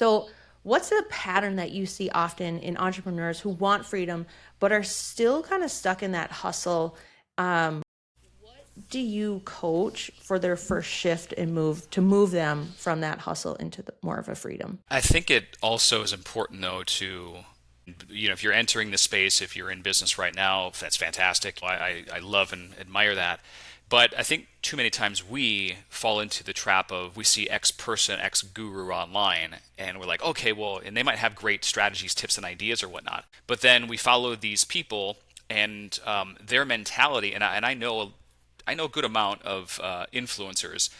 So, what's the pattern that you see often in entrepreneurs who want freedom but are still kind of stuck in that hustle? Do you coach for their first shift and move them from that hustle into more of a freedom? I think it also is important though to, if you're entering the space, if you're in business right now, that's fantastic. I love and admire that. But I think too many times we fall into the trap of we see X person, X guru online, and we're like, okay, well, and they might have great strategies, tips, and ideas or whatnot. But then we follow these people and their mentality, and I know a good amount of influencers,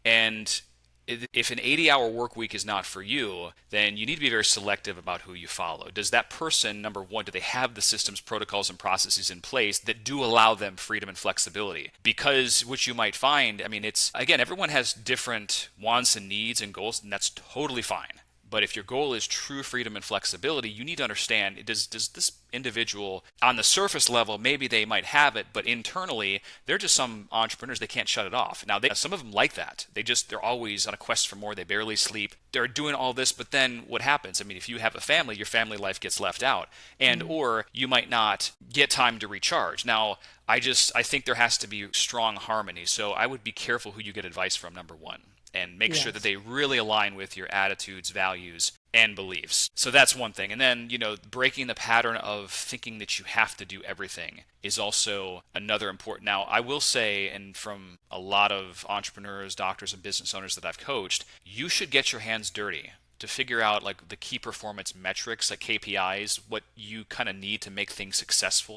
and if an 80-hour work week is not for you, then you need to be very selective about who you follow. Does that person, number one, do they have the systems, protocols, and processes in place that do allow them freedom and flexibility? Because what you might find, I mean, it's again, everyone has different wants and needs and goals, and that's totally fine. But if your goal is true freedom and flexibility, you need to understand, does this individual on the surface level, maybe they might have it, but internally they're just some entrepreneurs, they can't shut it off. Now some of them like that. They're always on a quest for more, they barely sleep. They're doing all this, but then what happens? I mean, if you have a family, your family life gets left out. And Mm. or you might not get time to recharge. Now, I think there has to be strong harmony. So I would be careful who you get advice from, number one, and make sure that Yes. they really align with your attitudes, values, and beliefs. So that's one thing. And then, breaking the pattern of thinking that you have to do everything is also another important. Now, I will say, and from a lot of entrepreneurs, doctors, and business owners that I've coached, you should get your hands dirty to figure out like the key performance metrics, like KPIs, what you kind of need to make things successful